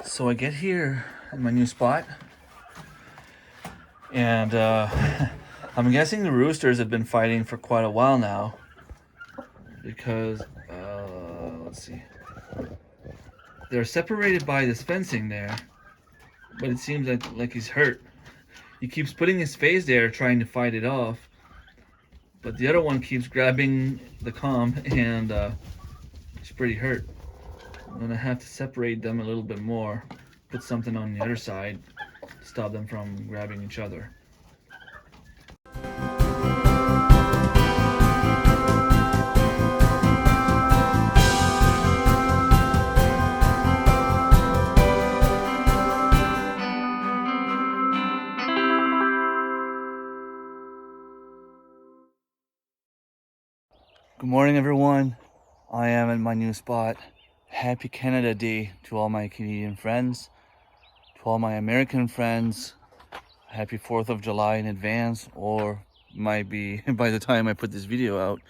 So I get here in my new spot, and I'm guessing the roosters have been fighting for quite a while now because let's see, they're separated by this fencing there, but it seems like he's hurt. He keeps putting his face there trying to fight it off, but the other one keeps grabbing the comm and he's pretty hurt. I'm gonna have to separate them a little bit more, put something on the other side to stop them from grabbing each other. Good morning, everyone. I am in my new spot. Happy Canada Day to all my Canadian friends, to all my American friends. Happy 4th of July in advance, or might be by the time I put this video out,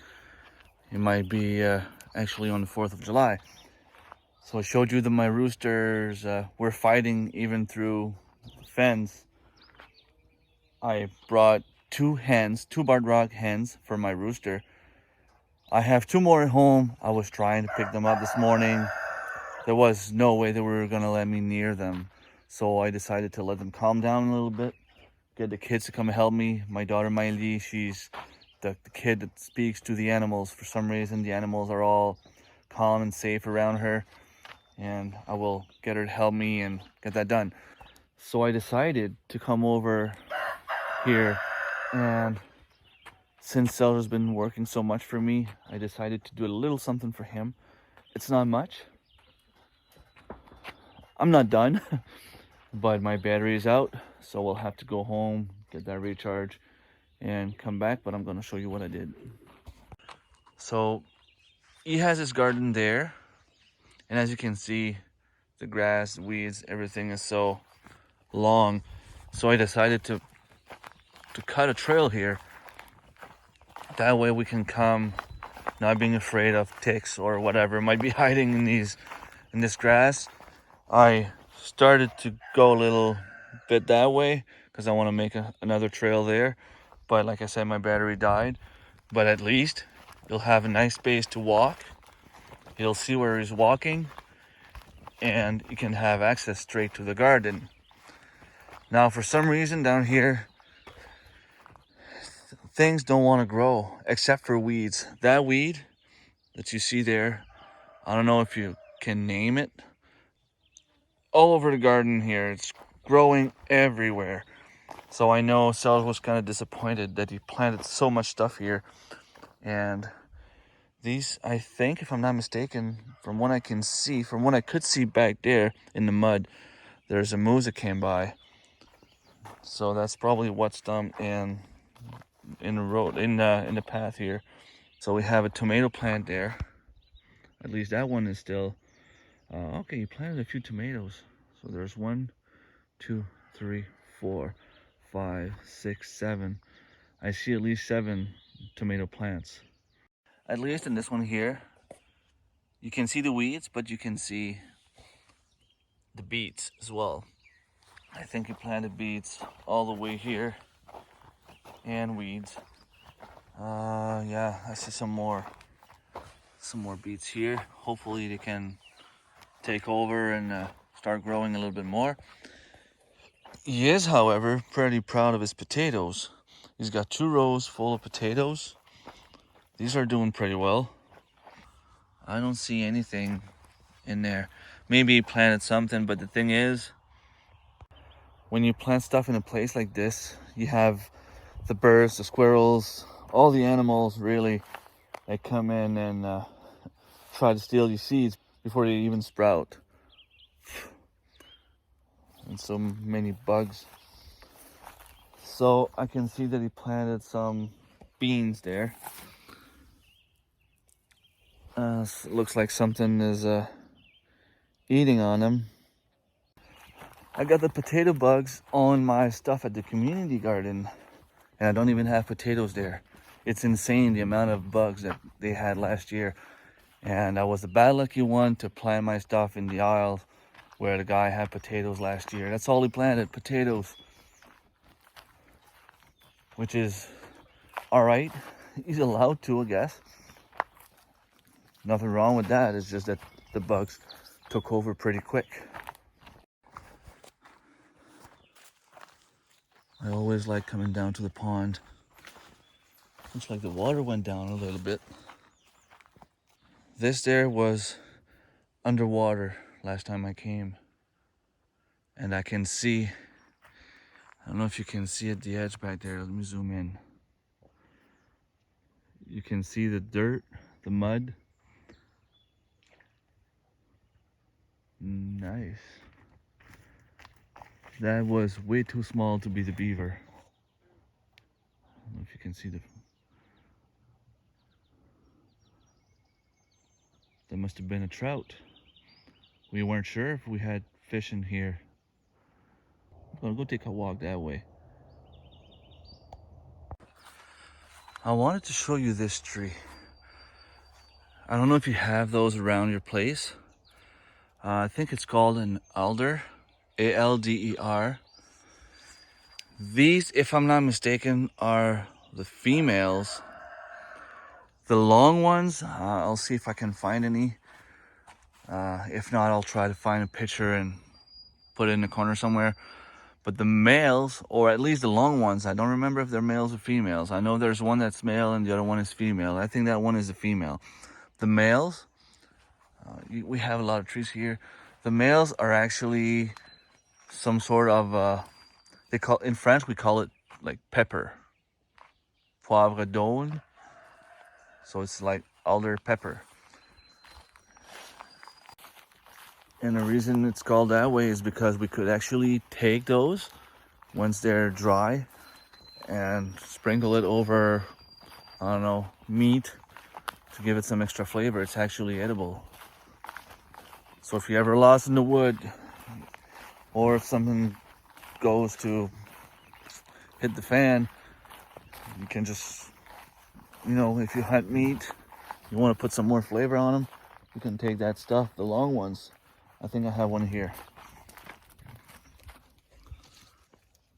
it might be actually on the 4th of July. So I showed you that my roosters were fighting even through the fence. I brought two barred rock hens for my rooster. I have two more at home. I was trying to pick them up this morning. There was no way they were gonna let me near them. So I decided to let them calm down a little bit, get the kids to come help me. My daughter Miley, she's the kid that speaks to the animals. For some reason, the animals are all calm and safe around her, and I will get her to help me and get that done. So I decided to come over here, and since Serge has been working so much for me, I decided to do a little something for him. It's not much. I'm not done, but my battery is out, so we'll have to go home, get that recharge, and come back, but I'm gonna show you what I did. So he has his garden there, and as you can see, the grass, weeds, everything is so long. So I decided to cut a trail here. That way we can come not being afraid of ticks or whatever might be hiding in this grass. I started to go a little bit that way because I want to make another trail there. But like I said, my battery died. But at least you'll have a nice space to walk. You'll see where he's walking, and you can have access straight to the garden. Now, for some reason down here, things don't want to grow except for weeds. That weed that you see there, I don't know if you can name it. All over the garden here, it's growing everywhere. So I know Serge was kind of disappointed that he planted so much stuff here. And these, I think, if I'm not mistaken, from what I can see, from what I could see back there in the mud, there's a moose that came by. So that's probably what's done in the road, in the path here. So we have a tomato plant there. At least that one is still okay. You planted a few tomatoes. So there's 1, 2, 3, 4, 5, 6, 7. I see at least 7 tomato plants. At least in this one here, you can see the weeds, but you can see the beets as well. I think he planted beets all the way here, and weeds. Yeah, I see some more beets here. Hopefully they can take over and start growing a little bit more. He is, however, pretty proud of his potatoes. He's got 2 rows full of potatoes. These are doing pretty well. I don't see anything in there. Maybe he planted something, but the thing is, when you plant stuff in a place like this, you have the birds, the squirrels, all the animals really that come in and try to steal your seeds before they even sprout. And so many bugs. So I can see that he planted some beans there. Looks like something is eating on them. I got the potato bugs on my stuff at the community garden, and I don't even have potatoes there. It's insane the amount of bugs that they had last year. And I was the bad lucky one to plant my stuff in the aisle where the guy had potatoes last year. That's all he planted, potatoes. Which is all right. He's allowed to, I guess. Nothing wrong with that. It's just that the bugs took over pretty quick. I always like coming down to the pond. Looks like the water went down a little bit. This there was underwater last time I came. And I can see, I don't know if you can see at the edge back there. Let me zoom in. You can see the dirt, the mud. Nice. That was way too small to be the beaver. I don't know if you can see the... That must have been a trout. We weren't sure if we had fish in here. I'm gonna go take a walk that way. I wanted to show you this tree. I don't know if you have those around your place. I think it's called an alder, A-L-D-E-R. These, if I'm not mistaken, are the females. The long ones, I'll see if I can find any. If not, I'll try to find a picture and put it in the corner somewhere. But the males, or at least the long ones, I don't remember if they're males or females. I know there's one that's male and the other one is female. I think that one is a female. The males, we have a lot of trees here. The males are actually some sort of, in French we call it like pepper. Poivre d'Aune. So it's like alder pepper. And the reason it's called that way is because we could actually take those once they're dry and sprinkle it over, I don't know, meat to give it some extra flavor. It's actually edible. So if you're ever lost in the wood, or if something goes to hit the fan, you can just, you know, if you hunt meat, you want to put some more flavor on them, you can take that stuff, the long ones. I think I have one here.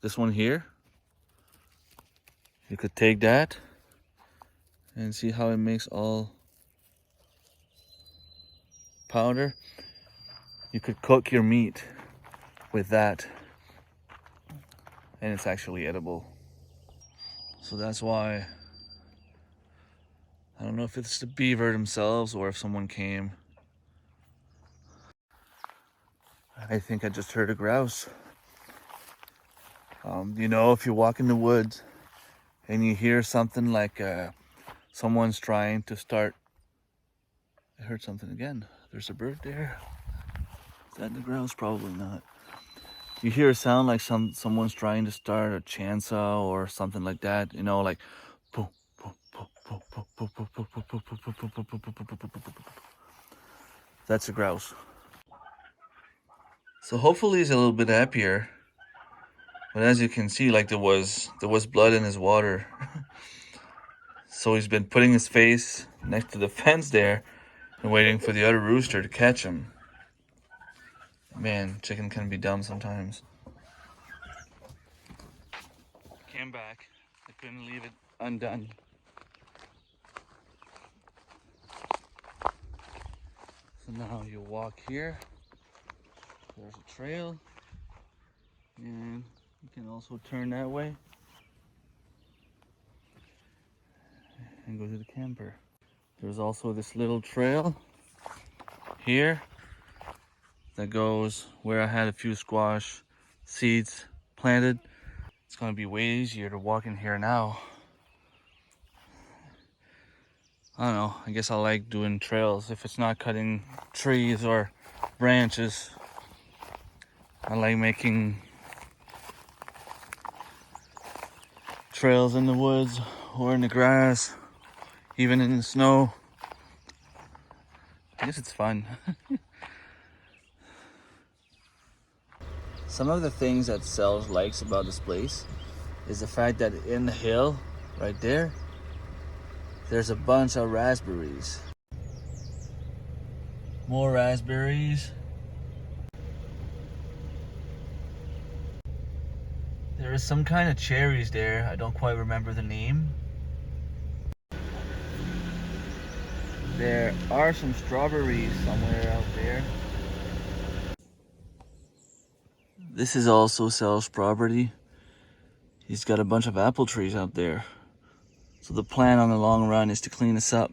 This one here. You could take that and see how it makes all powder. You could cook your meat with that, and it's actually edible. So that's why, I don't know if it's the beaver themselves or if someone came. I think I just heard a grouse. You know, if you walk in the woods and you hear something like someone's trying to start... I heard something again. There's a bird there. Is that the grouse? Probably not. You hear a sound like someone's trying to start a chansa or something like that. You know, like... That's a grouse. So hopefully he's a little bit happier. But as you can see, like there was blood in his water. So he's been putting his face next to the fence there and waiting for the other rooster to catch him. Man, chicken can be dumb sometimes. Came back. I couldn't leave it undone. So now you walk here. There's a trail. And you can also turn that way and go to the camper. There's also this little trail here that goes where I had a few squash seeds planted. It's gonna be way easier to walk in here now. I don't know, I guess I like doing trails. If it's not cutting trees or branches, I like making trails in the woods or in the grass, even in the snow. I guess it's fun. Some of the things that Serge likes about this place is the fact that in the hill, right there, there's a bunch of raspberries. More raspberries. There is some kind of cherries there. I don't quite remember the name. There are some strawberries somewhere out there. This is also Serge's property. He's got a bunch of apple trees out there. So the plan on the long run is to clean this up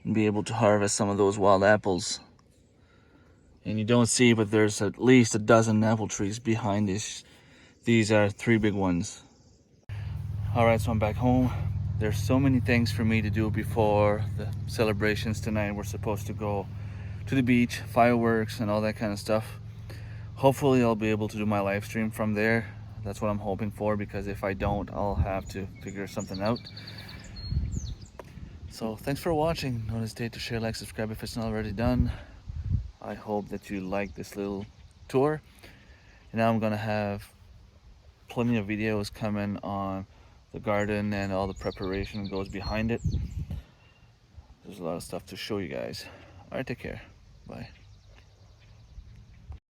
and be able to harvest some of those wild apples. And you don't see, but there's at least a dozen apple trees behind this. These are 3 big ones. All right, so I'm back home. There's so many things for me to do before the celebrations tonight. We're supposed to go to the beach, fireworks and all that kind of stuff. Hopefully I'll be able to do my live stream from there. That's what I'm hoping for, because if I don't, I'll have to figure something out. So thanks for watching. Don't hesitate to share, like, subscribe if it's not already done. I hope that you like this little tour. And now I'm gonna have plenty of videos coming on the garden and all the preparation that goes behind it. There's a lot of stuff to show you guys. All right, take care. Bye.